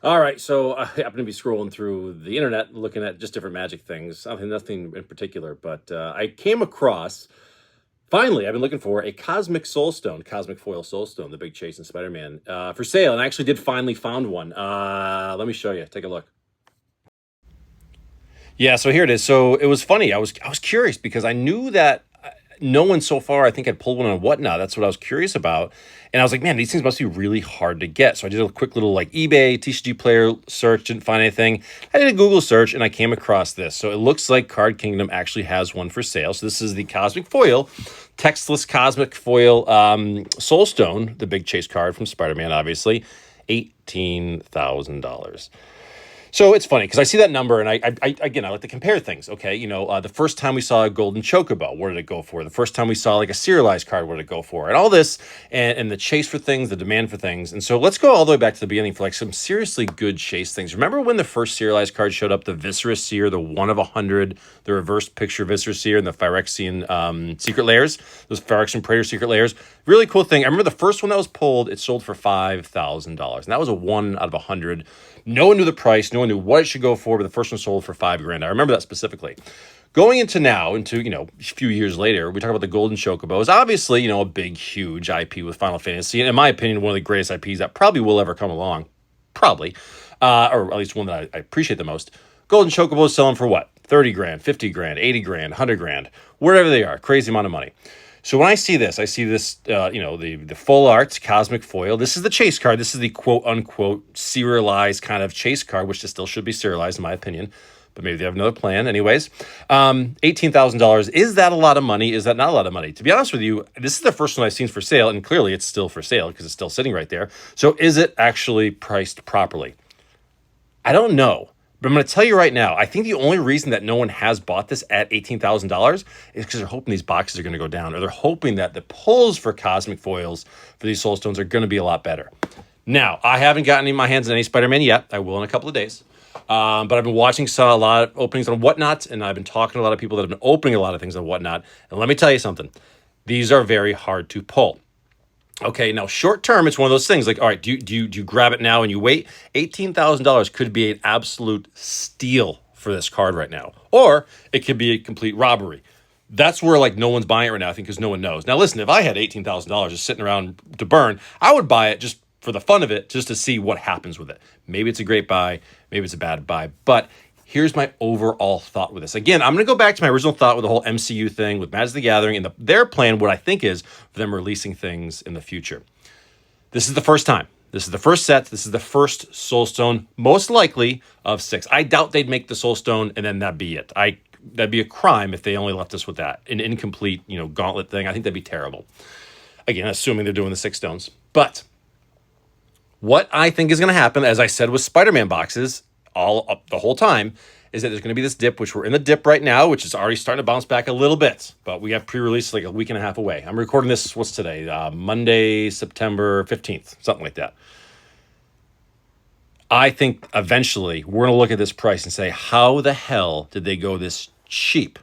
All right, so I happen to be scrolling through the internet, looking at just different Magic things. Nothing in particular, but I came across. Finally, I've been looking for a Cosmic Soulstone, Cosmic Foil Soulstone, the big chase in Spider-Man, for sale, and I actually did finally found one. Let me show you. Take a look. Yeah, so here it is. So it was funny. I was curious because I knew that no one so far I think had pulled one on Whatnot. That's what I was curious about, and I was like, man, these things must be really hard to get. So I did a quick little like eBay TCG player search, didn't find anything. I did a Google search and I came across this. So it looks like Card Kingdom actually has one for sale. So this is the Cosmic Foil, textless Cosmic Foil Soulstone, the big chase card from Spider-Man, obviously, $18,000. So it's funny because I see that number and again, I like to compare things. Okay, the first time we saw a golden chocobo, what did it go for? The first time we saw like a serialized card, what did it go for? And all this and the chase for things, the demand for things. And so let's go all the way back to the beginning for like some seriously good chase things. Remember when the first serialized card showed up, the Viscera Seer, the 1 of 100, the reverse picture Viscera Seer, and the Phyrexian secret layers, those Phyrexian Praetor secret layers. Really cool thing. I remember the first one that was pulled, it sold for $5,000. And that was a 1 out of 100. No one knew the price. No one knew what it should go for, but the first one sold for $5,000. I remember that specifically. Going into now, a few years later, we talk about the Golden Chocobos. Obviously, a big, huge IP with Final Fantasy. And in my opinion, one of the greatest IPs that probably will ever come along. Probably. Or at least one that I appreciate the most. Golden Chocobos selling for what? 30 grand, 50 grand, 80 grand, 100 grand, wherever they are. Crazy amount of money. So when I see this, the full art Cosmic Foil. This is the chase card. This is the quote-unquote serialized kind of chase card, which still should be serialized in my opinion. But maybe they have another plan. Anyways, $18,000. Is that a lot of money? Is that not a lot of money? To be honest with you, this is the first one I've seen for sale, and clearly it's still for sale because it's still sitting right there. So is it actually priced properly? I don't know. But I'm going to tell you right now, I think the only reason that no one has bought this at $18,000 is because they're hoping these boxes are going to go down, or they're hoping that the pulls for Cosmic Foils for these Soulstones are going to be a lot better. Now, I haven't gotten my hands on any Spider-Man yet. I will in a couple of days. But I've been watching a lot of openings on Whatnot, and I've been talking to a lot of people that have been opening a lot of things on Whatnot. And let me tell you something. These are very hard to pull. Okay, now short term, it's one of those things like, all right, do you grab it now and you wait? $18,000 could be an absolute steal for this card right now, or it could be a complete robbery. That's where like no one's buying it right now, I think, because no one knows. Now, listen, if I had $18,000 just sitting around to burn, I would buy it just for the fun of it, just to see what happens with it. Maybe it's a great buy, maybe it's a bad buy, but here's my overall thought with this. Again, I'm going to go back to my original thought with the whole MCU thing with Magic the Gathering and their plan, what I think is for them releasing things in the future. This is the first time. This is the first set. This is the first Soulstone, most likely of 6. I doubt they'd make the Soulstone and then that'd be it. That'd be a crime if they only left us with that. An incomplete, gauntlet thing. I think that'd be terrible. Again, assuming they're doing the 6 stones. But what I think is going to happen, as I said with Spider-Man boxes, all up the whole time, is that there's going to be this dip, which we're in the dip right now, which is already starting to bounce back a little bit, but we have pre-release like a week and a half away. I'm recording this, what's today? Monday, September 15th, something like that. I think eventually we're going to look at this price and say, how the hell did they go this cheap?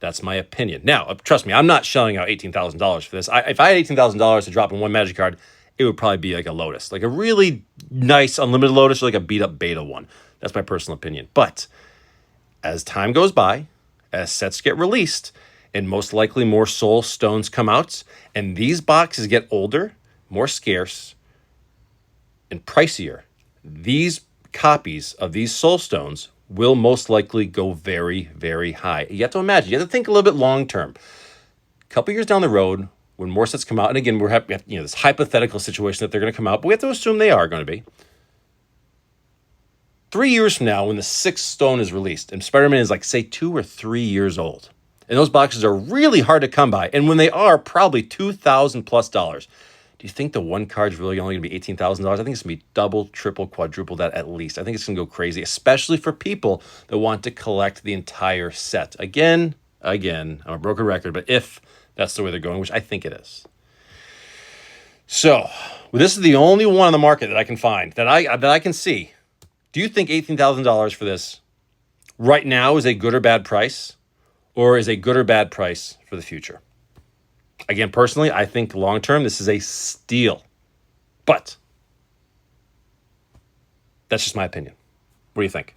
That's my opinion. Now, trust me, I'm not shelling out $18,000 for this. If I had $18,000 to drop in one Magic card, it would probably be like a Lotus, like a really nice unlimited Lotus, or like a beat up beta one. That's my personal opinion. But as time goes by, as sets get released, and most likely more Soul Stones come out, and these boxes get older, more scarce, and pricier, these copies of these Soul Stones will most likely go very, very high. You have to imagine, you have to think a little bit long term. A couple years down the road, when more sets come out, and again, we have this hypothetical situation that they're going to come out, but we have to assume they are going to be. 3 years from now, when the 6th stone is released, and Spider-Man is like, say, 2 or 3 years old, and those boxes are really hard to come by, and when they are, probably $2,000+. Do you think the one card's really only going to be $18,000? I think it's going to be double, triple, quadruple that at least. I think it's going to go crazy, especially for people that want to collect the entire set. Again, I'm a broken record, but if that's the way they're going, which I think it is. So, well, this is the only one on the market that I can find, that I can see. Do you think $18,000 for this right now is a good or bad price, or is a good or bad price for the future? Again, personally, I think long-term, this is a steal. But That's just my opinion. What do you think?